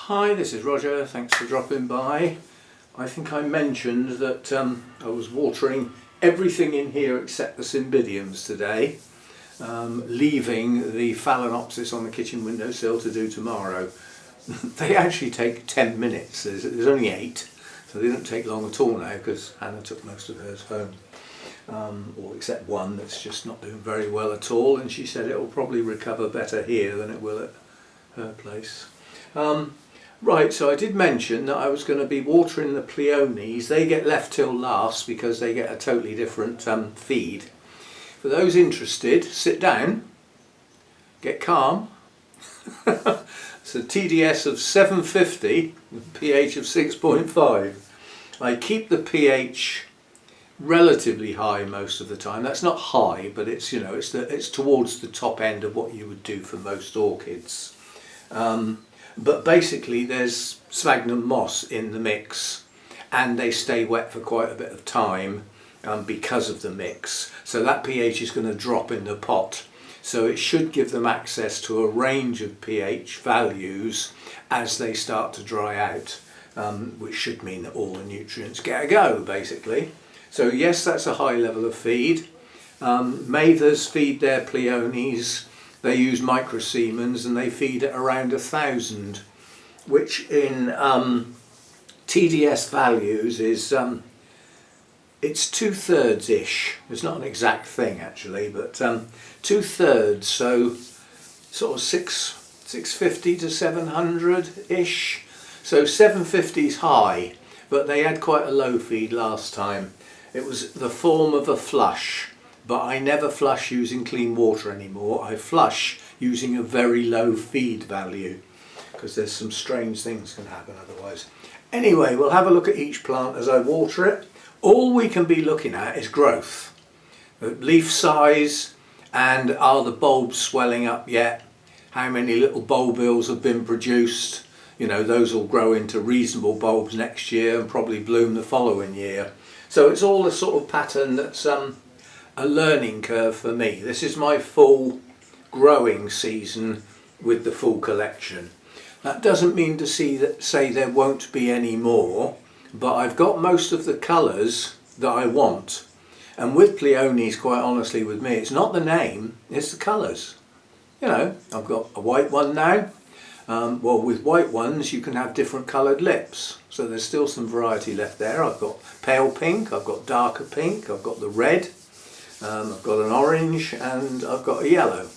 Hi, this is Roger, thanks for dropping by. I think I mentioned that I was watering everything in here except the cymbidiums today, leaving the phalaenopsis on the kitchen windowsill to do tomorrow. They actually take 10 minutes, there's only 8, so they don't take long at all now because Hannah took most of hers home. Or except one that's just not doing very well at all, and she said it will probably recover better here than it will at her place. Right, so I did mention that I was going to be watering the Pleiones. They get left till last because they get a totally different feed. For those interested, sit down, get calm. It's a TDS of 750, pH of 6.5. I keep the pH relatively high most of the time. That's not high, but it's, you know, it's towards the top end of what you would do for most orchids. But basically there's sphagnum moss in the mix, and they stay wet for quite a bit of time because of the mix. So that pH is going to drop in the pot. So it should give them access to a range of pH values as they start to dry out, which should mean that all the nutrients get a go, basically. So yes, that's a high level of feed. Mathers feed their Pleiones. They use microsiemens and they feed at around 1,000, which in TDS values is it's 2/3 ish. It's not an exact thing actually, but 2/3, so sort of 650 to 700 ish. So 750 is high, but they had quite a low feed last time. It was the form of a flush. But I never flush using clean water anymore. I flush using a very low feed value because there's some strange things can happen otherwise. Anyway, we'll have a look at each plant as I water it. All we can be looking at is growth, leaf size, and are the bulbs swelling up yet? How many little bulbils have been produced? You know, those will grow into reasonable bulbs next year and probably bloom the following year. So it's all a sort of pattern that's a learning curve for me. This is my full growing season with the full collection. That doesn't mean to say there won't be any more, but I've got most of the colours that I want. And with Pleiones, quite honestly with me, it's not the name, it's the colours. You know, I've got a white one now. Well, with white ones you can have different coloured lips, so there's still some variety left there. I've got pale pink, I've got darker pink, I've got the red, I've got an orange, and I've got a yellow.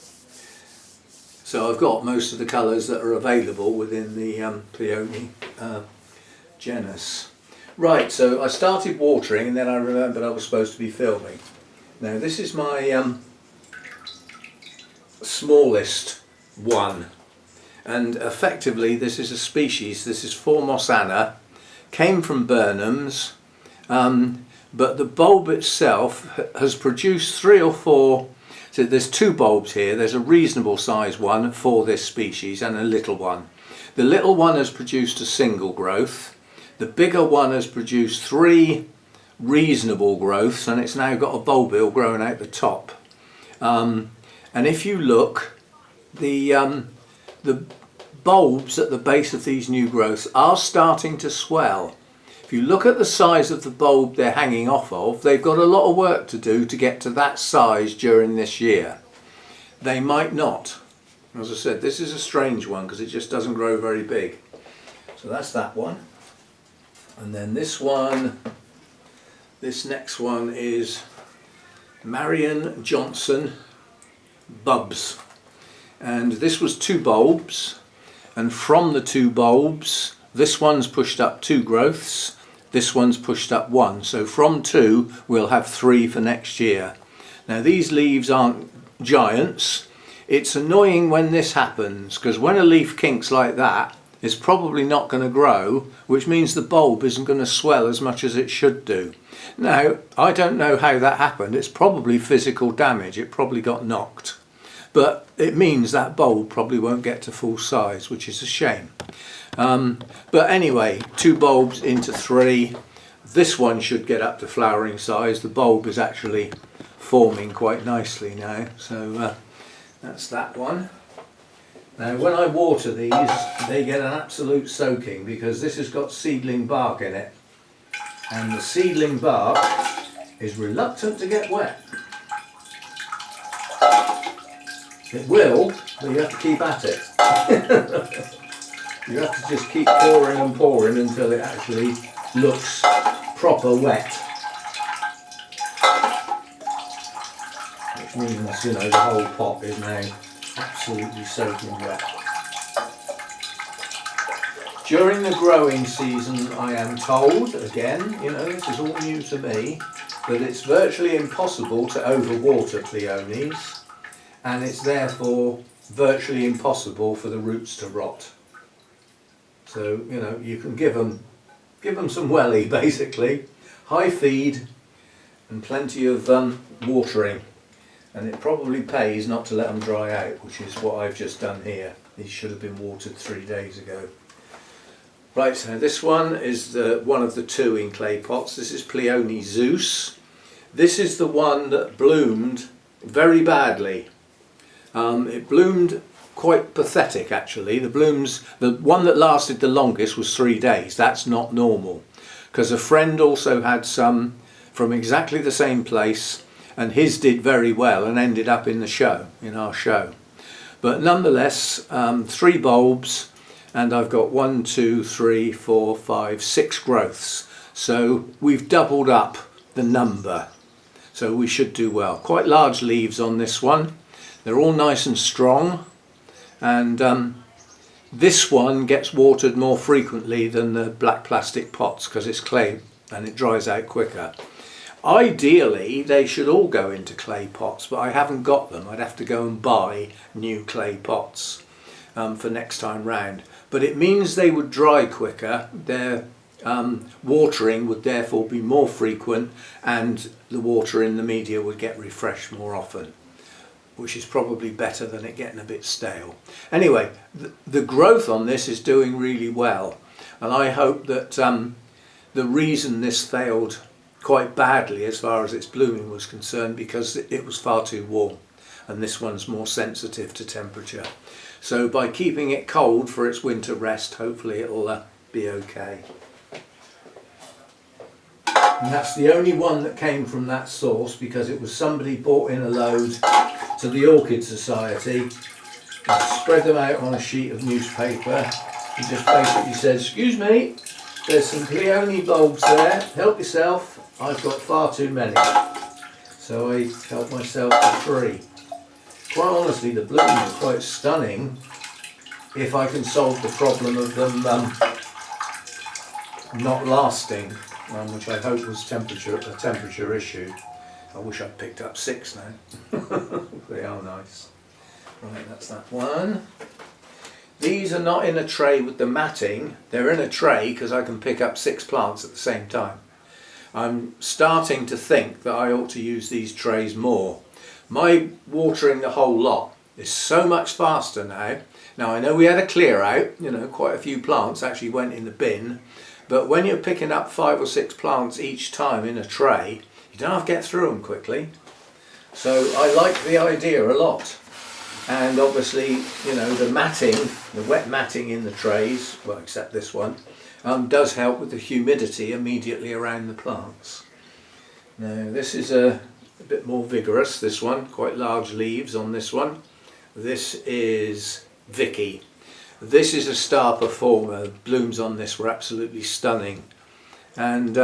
So I've got most of the colours that are available within the Pleione genus. Right, so I started watering and then I remembered I was supposed to be filming. Now this is my smallest one, and effectively this is a species, this is Formosana, came from Burnham's. But the bulb itself has produced 3 or 4, so there's 2 bulbs here. There's a reasonable size one for this species and a little one. The little one has produced a single growth. The bigger one has produced 3 reasonable growths, and it's now got a bulbil growing out the top. And if you look, the bulbs at the base of these new growths are starting to swell. If you look at the size of the bulb they're hanging off of, they've got a lot of work to do to get to that size during this year. They might not. As I said, this is a strange one because it just doesn't grow very big. So that's that one. And then this one, this next one is Marion Johnson Bubs. And this was 2 bulbs, and from the 2 bulbs, this one's pushed up 2 growths. This one's pushed up 1, so from 2 we'll have 3 for next year. Now these leaves aren't giants. It's annoying when this happens because when a leaf kinks like that, it's probably not going to grow, which means the bulb isn't going to swell as much as it should do. Now I don't know how that happened. It's probably physical damage, it probably got knocked. But it means that bulb probably won't get to full size, which is a shame. But anyway, 2 bulbs into 3. This one should get up to flowering size. The bulb is actually forming quite nicely now. So that's that one. Now when I water these, they get an absolute soaking because this has got seedling bark in it, and the seedling bark is reluctant to get wet. It will, but you have to keep at it. You have to just keep pouring and pouring until it actually looks proper wet. Which means, you know, the whole pot is now absolutely soaking wet. During the growing season, I am told, again, you know, this is all new to me, that it's virtually impossible to overwater Pleiones, and it's therefore virtually impossible for the roots to rot. So, you know, you can give them some welly, basically, high feed and plenty of watering. And it probably pays not to let them dry out, which is what I've just done here. These should have been watered 3 days ago. Right, so this one is one of the two in clay pots. This is Pleione Zeus. This is the one that bloomed very badly. It bloomed quite pathetic actually. The one that lasted the longest was 3 days. That's not normal, because a friend also had some from exactly the same place, and his did very well and ended up in the show, in our show. But nonetheless, 3 bulbs, and I've got 1, 2, 3, 4, 5, 6 growths. So we've doubled up the number. So we should do well. Quite large leaves on this one. They're all nice and strong. And this one gets watered more frequently than the black plastic pots because it's clay and it dries out quicker. Ideally they should all go into clay pots, but I haven't got them. I'd have to go and buy new clay pots for next time round. But it means they would dry quicker, their watering would therefore be more frequent, and the water in the media would get refreshed more often, which is probably better than it getting a bit stale. Anyway, the growth on this is doing really well, and I hope that the reason this failed quite badly as far as its blooming was concerned because it was far too warm, and this one's more sensitive to temperature. So by keeping it cold for its winter rest, hopefully it'll be okay. And that's the only one that came from that source, because it was somebody bought in a load to the Orchid Society and spread them out on a sheet of newspaper. He just basically says, "Excuse me, there's some Pleione bulbs there, help yourself, I've got far too many." So I helped myself for 3. Quite honestly, the bloom is quite stunning if I can solve the problem of them not lasting, which I hope was a temperature issue. I wish I'd picked up 6 now. They are nice. Right, that's that one. These are not in a tray with the matting. They're in a tray because I can pick up 6 plants at the same time. I'm starting to think that I ought to use these trays more. My watering the whole lot is so much faster now. Now I know we had a clear out, you know, quite a few plants actually went in the bin, but when you're picking up 5 or 6 plants each time in a tray, you don't have to get through them quickly. So I like the idea a lot. And obviously, you know, the matting, the wet matting in the trays, well except this one, does help with the humidity immediately around the plants. Now this is a bit more vigorous, this one, quite large leaves on this one. This is Vicky. This is a star performer. The blooms on this were absolutely stunning. And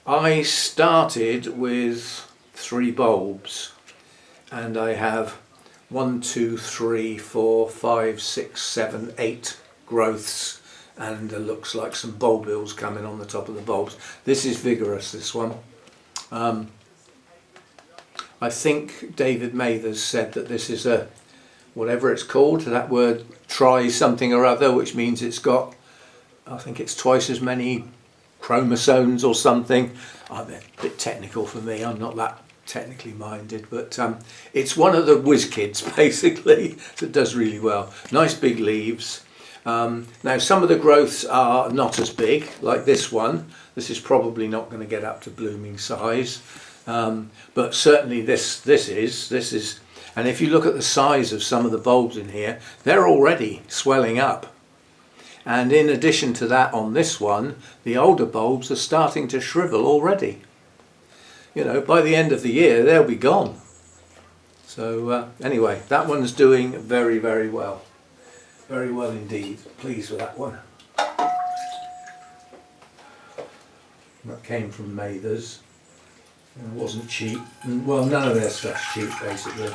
I started with 3 bulbs, and I have 1, 2, 3, 4, 5, 6, 7, 8 growths, and there looks like some bulbils coming on the top of the bulbs. This is vigorous, this one. I think David Mathers said that this is a, whatever it's called, that word tri something or other, which means it's got, I think it's twice as many chromosomes or something. A bit technical for me, I'm not that technically minded, but it's one of the whiz kids basically that does really well. Nice big leaves. Now some of the growths are not as big, like this one. This is probably not going to get up to blooming size, but certainly this is, And if you look at the size of some of the bulbs in here, they're already swelling up. And in addition to that, on this one, the older bulbs are starting to shrivel already. You know, by the end of the year, they'll be gone. So anyway, that one's doing very, very well. Very well indeed. Pleased with that one. That came from Mathers. It wasn't cheap. Well, none of their stuff's cheap, basically.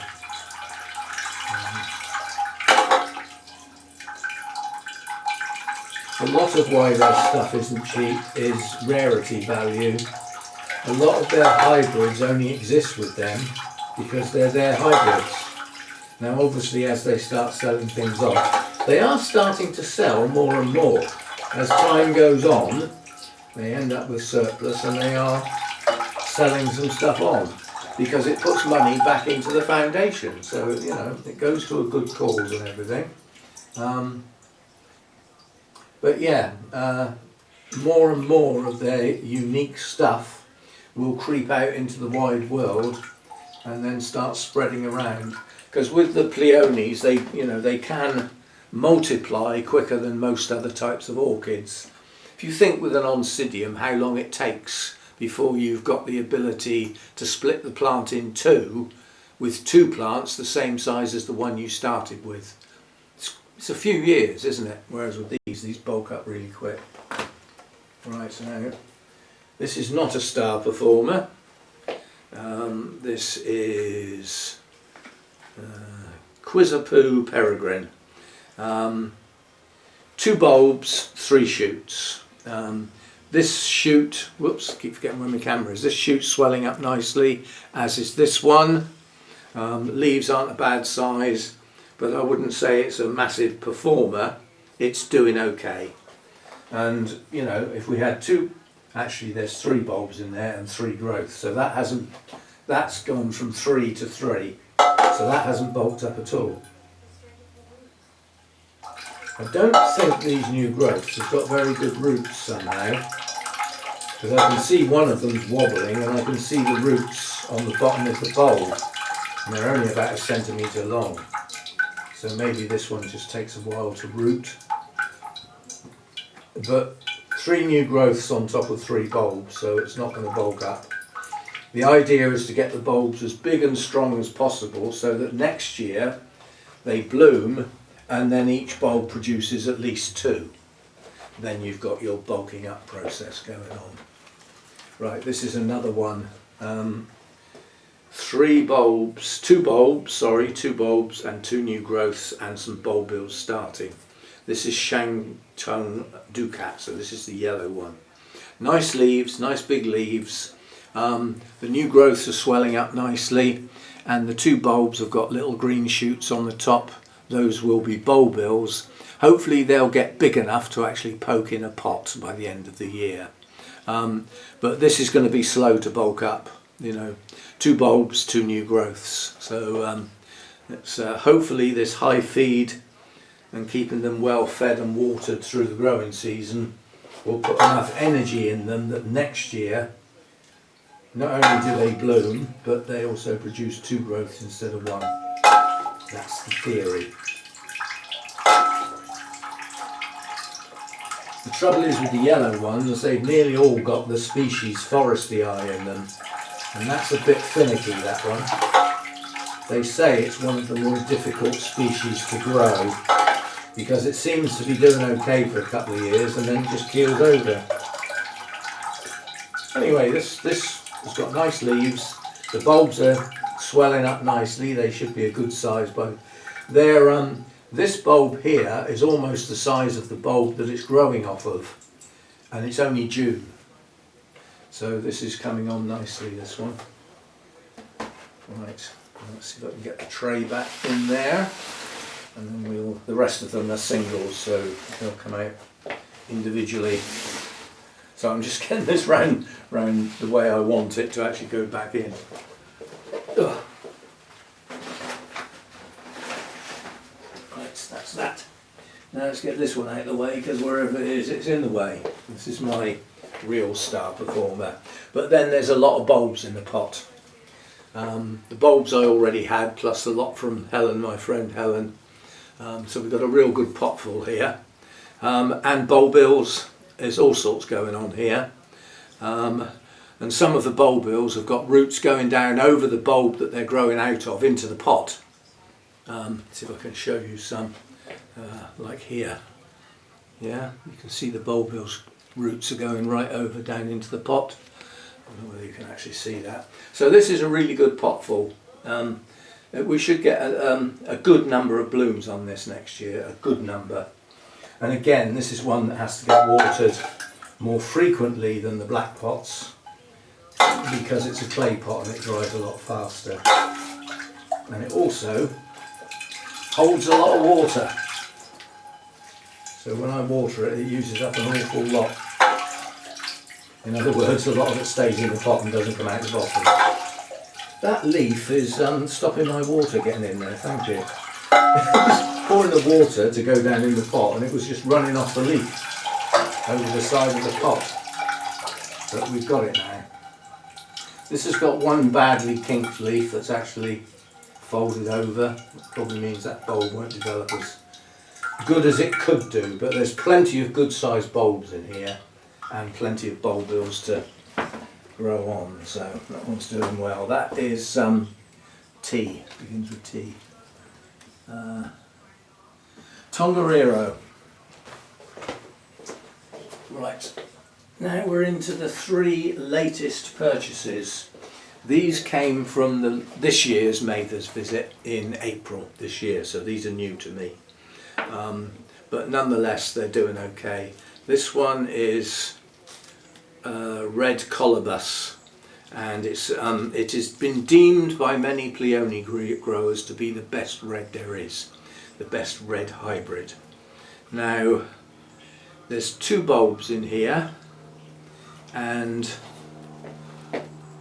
A lot of why their stuff isn't cheap is rarity value. A lot of their hybrids only exist with them because they're their hybrids. Now obviously as they start selling things off, they are starting to sell more and more. As time goes on, they end up with surplus and they are selling some stuff on because it puts money back into the foundation. So, you know, it goes to a good cause and everything. But yeah, more and more of their unique stuff will creep out into the wide world and then start spreading around. Because with the Pleiones, they can multiply quicker than most other types of orchids. If you think with an Oncidium how long it takes before you've got the ability to split the plant in two with two plants the same size as the one you started with. It's a few years, isn't it? Whereas with these bulk up really quick. Right, so now, this is not a star performer. This is Quizapoo peregrine. 2 bulbs, 3 shoots. This shoot, whoops, keep forgetting where my camera is. This shoot's swelling up nicely, as is this one. Leaves aren't a bad size, but I wouldn't say it's a massive performer. It's doing okay. And you know, if we had 2, actually there's 3 bulbs in there and 3 growths, so that's gone from 3 to 3, so that hasn't bulked up at all. I don't think these new growths have got very good roots somehow, because I can see one of them's wobbling and I can see the roots on the bottom of the bulb, and they're only about 1 centimetre long. So maybe this one just takes a while to root. But 3 new growths on top of 3 bulbs, so it's not going to bulk up. The idea is to get the bulbs as big and strong as possible so that next year they bloom and then each bulb produces at least 2. Then you've got your bulking up process going on. Right, this is another one. 2 bulbs and 2 new growths and some bulbils starting. This is Shantung Ducat, so this is the yellow one. Nice leaves, nice big leaves. The new growths are swelling up nicely, and the 2 bulbs have got little green shoots on the top. Those will be bulbils. Hopefully they'll get big enough to actually poke in a pot by the end of the year. But this is going to be slow to bulk up, you know. 2 bulbs, 2 new growths. So it's hopefully this high feed and keeping them well fed and watered through the growing season will put enough energy in them that next year not only do they bloom, but they also produce 2 growths instead of 1. That's the theory. The trouble is with the yellow ones, they've nearly all got the species Foresty eye in them, and that's a bit finicky, that one. They say it's one of the more difficult species to grow because it seems to be doing okay for a couple of years and then just keels over. Anyway, this has got nice leaves. The bulbs are swelling up nicely. They should be a good size bulb. This bulb here is almost the size of the bulb that it's growing off of, and it's only June. So this is coming on nicely, this one. Right, let's see if I can get the tray back in there, and then the rest of them are singles, so they'll come out individually. So I'm just getting this round the way I want it to actually go back in. Ugh. Right, that's that. Now let's get this one out of the way, because wherever it is, it's in the way. This is my real star performer. But then there's a lot of bulbs in the pot. The bulbs I already had, plus a lot from Helen, my friend Helen. So we've got a real good pot full here. And bulbils, there's all sorts going on here. And some of the bulbils have got roots going down over the bulb that they're growing out of into the pot. See if I can show you some, like here. Yeah, you can see the bulbils roots are going right over down into the pot. I don't know whether you can actually see that. So this is a really good pot full. We should get a good number of blooms on this next year, a good number. And again, this is one that has to get watered more frequently than the black pots, because it's a clay pot and it dries a lot faster. And it also holds a lot of water. So when I water it, it uses up an awful lot. In other words, a lot of it stays in the pot and doesn't come out the bottom. That leaf is stopping my water getting in there, thank you. I was pouring the water to go down in the pot and it was just running off the leaf over the side of the pot. But we've got it now. This has got one badly kinked leaf that's actually folded over. It probably means that bulb won't develop as good as it could do, but there's plenty of good sized bulbs in here and plenty of bulbils to grow on, so that one's doing well. That is T, begins with T. Tongariro. Right, now we're into the 3 latest purchases. These came from this year's Mather's visit in April this year, so these are new to me. But nonetheless, they're doing okay. This one is red colobus, and it has been deemed by many Pleione growers to be the best red there is, the best red hybrid. Now, there's 2 bulbs in here, and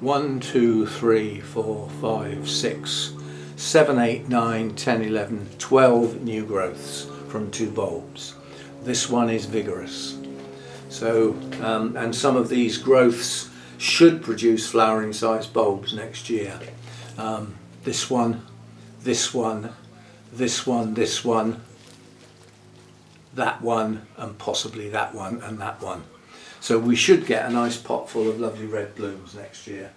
1, 2, 3, 4, 5, 6, 7, 8, 9, 10, 11, 12 new growths from 2 bulbs. This one is vigorous. So, and some of these growths should produce flowering sized bulbs next year. This one, this one, this one, this one, that one, and possibly that one and that one. So we should get a nice pot full of lovely red blooms next year.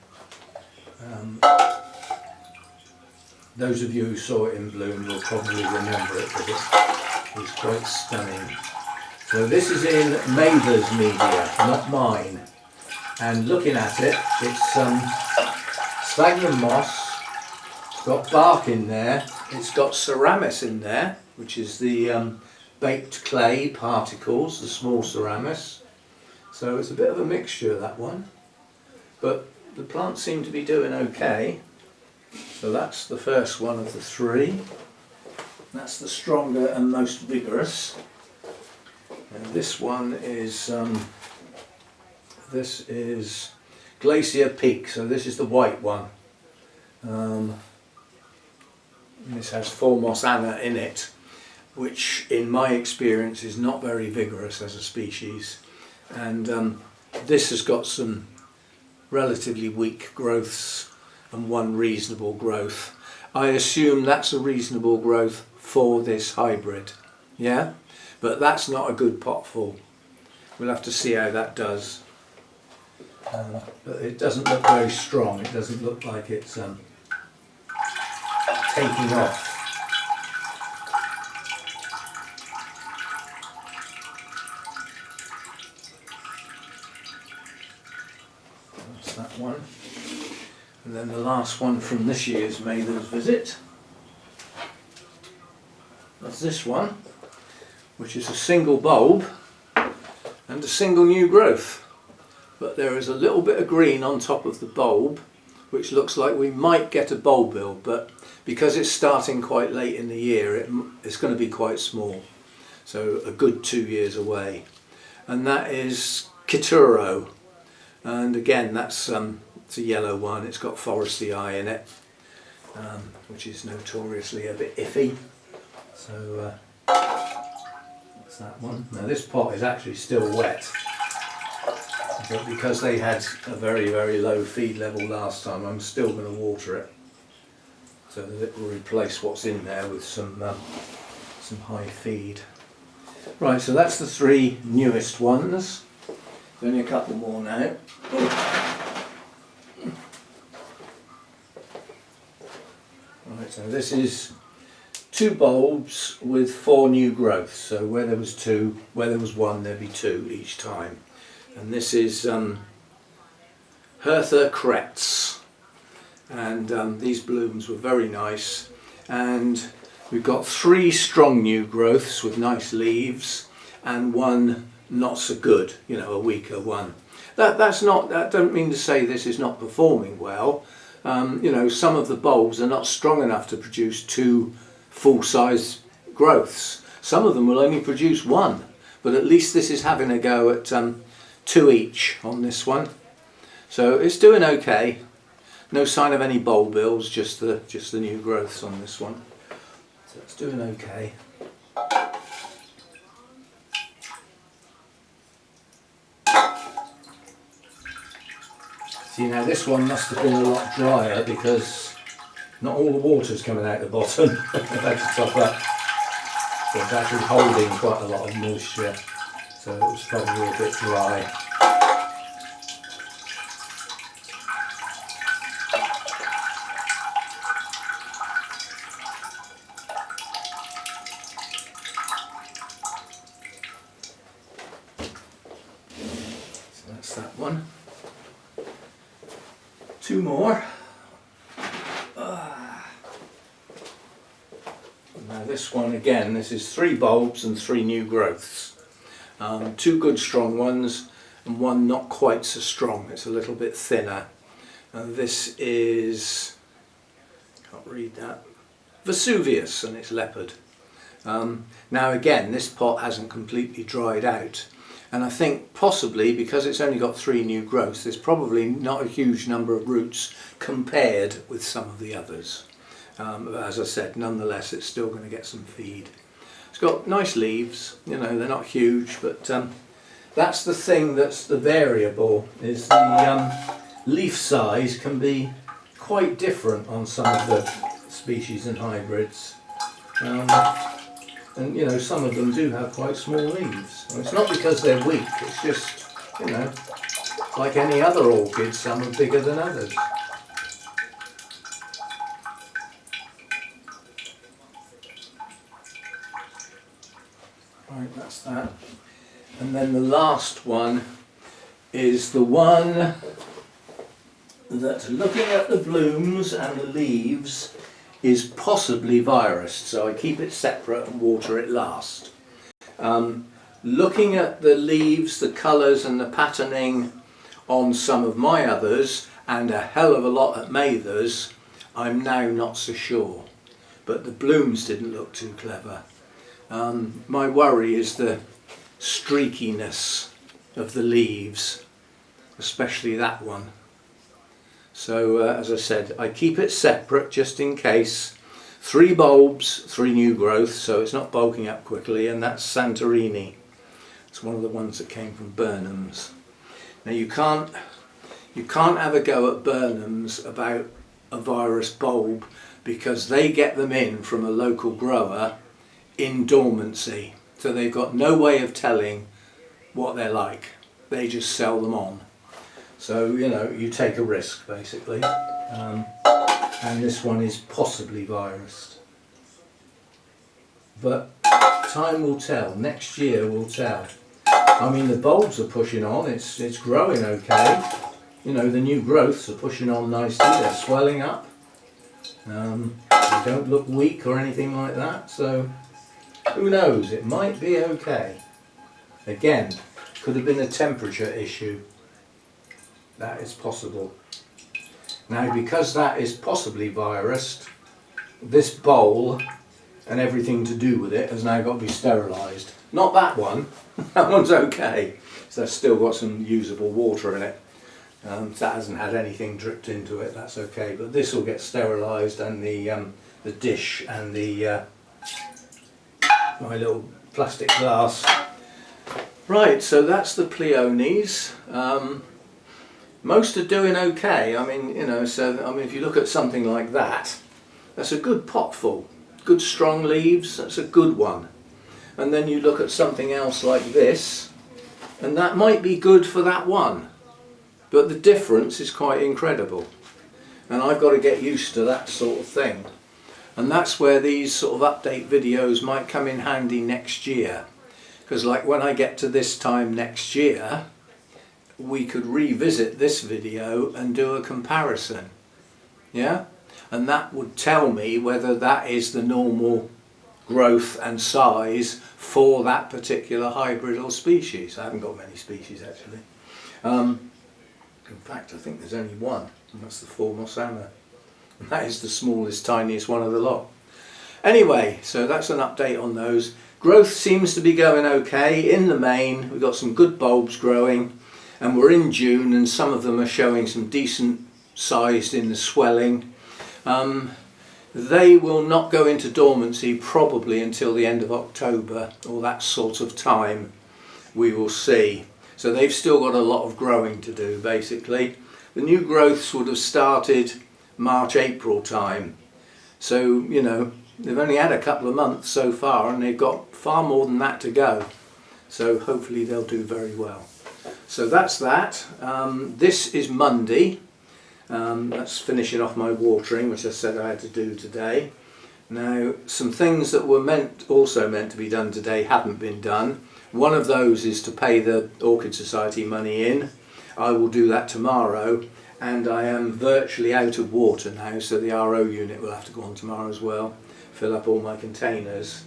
Those of you who saw it in bloom will probably remember it because it was quite stunning. So this is in Mather's media, not mine. And looking at it, it's sphagnum moss, it's got bark in there, it's got ceramis in there, which is the baked clay particles, the small ceramis. So it's a bit of a mixture, that one. But the plants seem to be doing okay. So that's the first one of the 3. That's the stronger and most vigorous. And this one is Glacier Peak, so this is the white one. This has Formos Anna in it, which in my experience is not very vigorous as a species. And this has got some relatively weak growths and 1 reasonable growth. I assume that's a reasonable growth for this hybrid, yeah? But that's not a good pot full. We'll have to see how that does. But it doesn't look very strong. It doesn't look like it's taking off. That's that one. And then the last one from this year's Mather's visit. That's this one, which is a single bulb and a single new growth. But there is a little bit of green on top of the bulb, which looks like we might get a bulbil, but because it's starting quite late in the year, it's going to be quite small. So a good 2 years away. And that is Kituro. And again, that's it's a yellow one. It's got foresty eye in it, which is notoriously a bit iffy. So that's that one. Now this pot is actually still wet. but because they had a very low feed level last time, I'm still going to water it so that it will replace what's in there with some high feed. Right, so that's the 3 newest ones. There's only a couple more now. Right, so this is 2 bulbs with 4 new growths. So where there was 2, where there was 1, there'd be 2 each time. And this is Hertha Kretz. And these blooms were very nice. And we've got 3 strong new growths with nice leaves, and 1 not so good, you know, a weaker one. That don't mean to say this is not performing well. You know, some of the bulbs are not strong enough to produce 2 full-size growths. Some of them will only produce 1, but at least this is having a go at 2 each on this one. So it's doing okay. No sign of any bulb ills, just the new growths on this one. So it's doing okay. See, now this one must have been a lot drier because not all the water's coming out the bottom. I've had to top up. So it's actually holding quite a lot of moisture. So it was probably a bit dry. So that's that one. 2 more. Now this one again, this is 3 bulbs and 3 new growths. 2 good strong ones and 1 not quite so strong, it's a little bit thinner. This is, can't read that, Vesuvius, and it's leopard. Now again, this pot hasn't completely dried out, and I think possibly because it's only got 3 new growths, there's probably not a huge number of roots compared with some of the others. But as I said, nonetheless it's still going to get some feed. It's got nice leaves, you know, they're not huge, but that's the thing that's the variable, is the leaf size can be quite different on some of the species and hybrids. And you know, some of them do have quite small leaves. And it's not because they're weak, it's just, you know, like any other orchid, some are bigger than others. Right, that's that. And then the last one is the one that, looking at the blooms and the leaves, is possibly virused, so I keep it separate and water it last. Looking at the leaves, the colours and the patterning on some of my others, and a hell of a lot at Mather's, I'm now not so sure. But the blooms didn't look too clever. My worry is the streakiness of the leaves, especially that one. So as I said, I keep it separate just in case. 3 bulbs, 3 new growths, so it's not bulking up quickly, and that's Santorini. It's one of the ones that came from Burnham's. Now you can't have a go at Burnham's about a virus bulb, because they get them in from a local grower in dormancy, so they've got no way of telling what they're like. They just sell them on. So, you know, you take a risk basically. And this one is possibly virused. But time will tell, next year will tell. I mean, the bulbs are pushing on, it's growing okay. You know, the new growths are pushing on nicely, they're swelling up. They don't look weak or anything like that, so who knows, it might be okay. Again, could have been a temperature issue. That is possible. Now, because that is possibly virused, this bowl and everything to do with it has now got to be sterilised. Not that one, that one's okay. So that's still got some usable water in it. That hasn't had anything dripped into it, that's okay. But this will get sterilised, and the dish and the my little plastic glass. Right, so that's the Pleiones. Most are doing okay. I mean, you know, so I mean, if you look at something like that, that's a good potful. Good strong leaves, that's a good one. And then you look at something else like this, and that might be good for that one. But the difference is quite incredible. And I've got to get used to that sort of thing. And that's where these sort of update videos might come in handy next year. Because like when I get to this time next year, we could revisit this video and do a comparison. Yeah? And that would tell me whether that is the normal growth and size for that particular hybrid or species. I haven't got many species actually. In fact, I think there's only one, and that's the Formosana. And that is the smallest, tiniest one of the lot. Anyway, so that's an update on those. Growth seems to be going okay in the main. We've got some good bulbs growing, and we're in June, and some of them are showing some decent size in the swelling. They will not go into dormancy probably until the end of October, or that sort of time. We will see. So they've still got a lot of growing to do basically. The new growths would have started March, April time. So, you know, they've only had a couple of months so far and they've got far more than that to go. So hopefully they'll do very well. So that's that. This is Monday. That's finishing off my watering, which I said I had to do today. Now, some things that were also meant to be done today haven't been done. One of those is to pay the Orchid Society money in. I will do that tomorrow, and I am virtually out of water now, so the RO unit will have to go on tomorrow as well, fill up all my containers.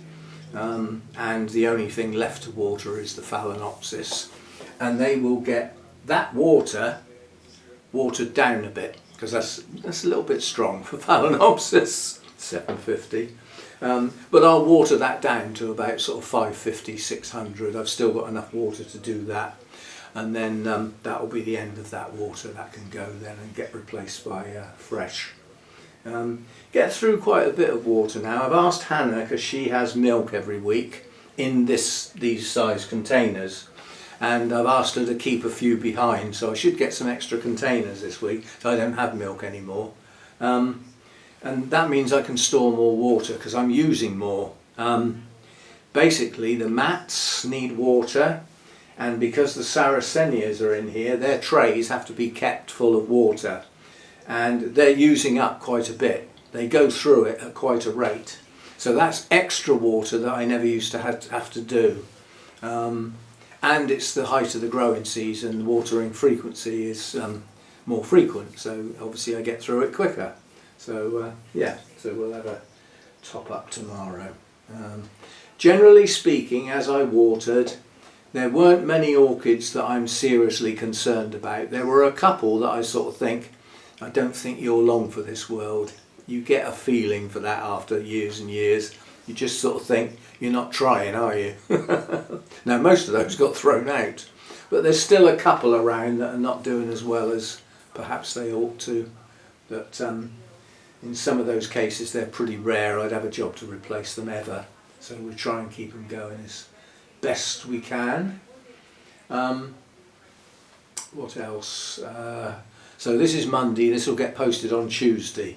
And the only thing left to water is the Phalaenopsis, and they will get that watered down a bit, because that's a little bit strong for Phalaenopsis, 750. But I'll water that down to about sort of 550, 600. I've still got enough water to do that, and then that will be the end of that water. That can go then and get replaced by fresh. Get through quite a bit of water now. I've asked Hannah, because she has milk every week in these size containers, and I've asked her to keep a few behind, so I should get some extra containers this week, so I don't have milk anymore. And that means I can store more water because I'm using more. Basically the mats need water, and because the Sarracenias are in here, their trays have to be kept full of water, and they're using up quite a bit. They go through it at quite a rate. So that's extra water that I never used to have to do. And it's the height of the growing season, the watering frequency is more frequent, so obviously I get through it quicker. So yeah, so we'll have a top up tomorrow. Generally speaking, as I watered, there weren't many orchids that I'm seriously concerned about. There were a couple that I sort of think, I don't think you're long for this world. You get a feeling for that after years and years. You just sort of think, you're not trying, are you? Now most of those got thrown out, but there's still a couple around that are not doing as well as perhaps they ought to. But in some of those cases they're pretty rare. I'd have a job to replace them ever, so we try and keep them going as best we can. What else? So this is Monday, this will get posted on Tuesday.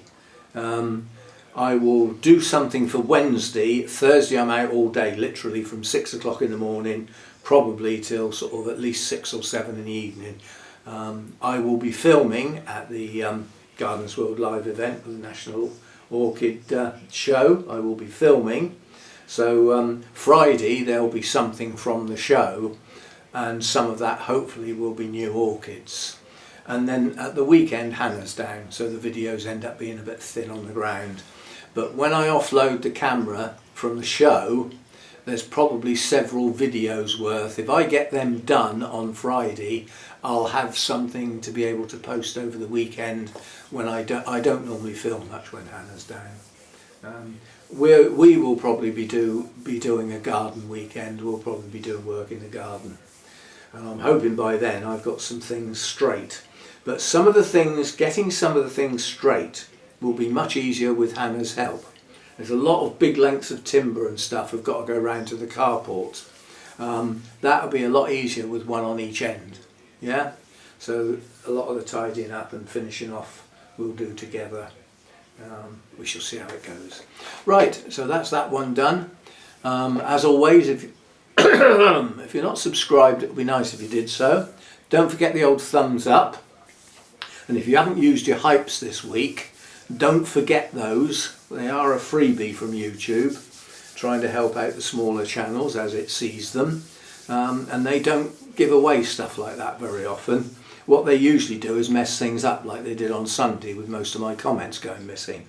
I will do something for Wednesday. Thursday I'm out all day, literally from 6 o'clock in the morning, probably till sort of at least 6 or 7 in the evening. I will be filming at the Gardens World Live event with the National Orchid Show. I will be filming. So Friday there'll be something from the show, and some of that hopefully will be new orchids. And then at the weekend Hannah's down, so the videos end up being a bit thin on the ground. But when I offload the camera from the show, there's probably several videos worth. If I get them done on Friday, I'll have something to be able to post over the weekend when I don't normally film much when Hannah's down. We will probably be doing a garden weekend. We'll probably be doing work in the garden. And I'm hoping by then I've got some things straight. But getting some of the things straight will be much easier with Hannah's help. There's a lot of big lengths of timber and stuff have got to go round to the carport, That'll be a lot easier with one on each end. Yeah, so a lot of the tidying up and finishing off we'll do together. We shall see how it goes. Right, so that's that one done. As always, if if you're not subscribed, it would be nice if you did so. Don't forget the old thumbs up. And if you haven't used your hypes this week, don't forget those. They are a freebie from YouTube, trying to help out the smaller channels as it sees them. And they don't give away stuff like that very often. What they usually do is mess things up like they did on Sunday with most of my comments going missing.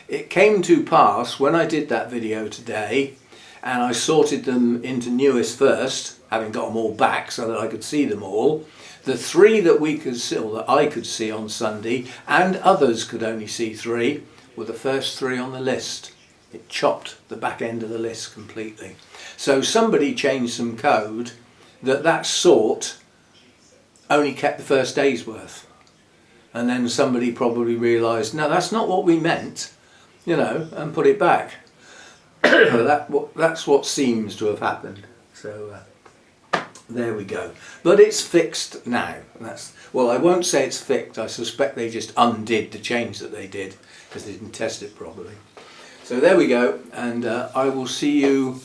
It came to pass when I did that video today and I sorted them into newest first, having got them all back so that I could see them all. The three that we could see, or that I could see on Sunday, and others could only see three, were the first three on the list. It chopped the back end of the list completely. So somebody changed some code that sort only kept the first day's worth. And then somebody probably realised, no, that's not what we meant, you know, and put it back. That's what seems to have happened. So there we go. But it's fixed now. Well, I won't say it's fixed. I suspect they just undid the change that they did because they didn't test it properly. So there we go, and I will see you.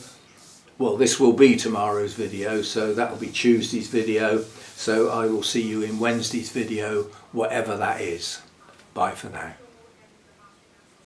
Well, this will be tomorrow's video, so that'll be Tuesday's video. So I will see you in Wednesday's video, whatever that is. Bye for now.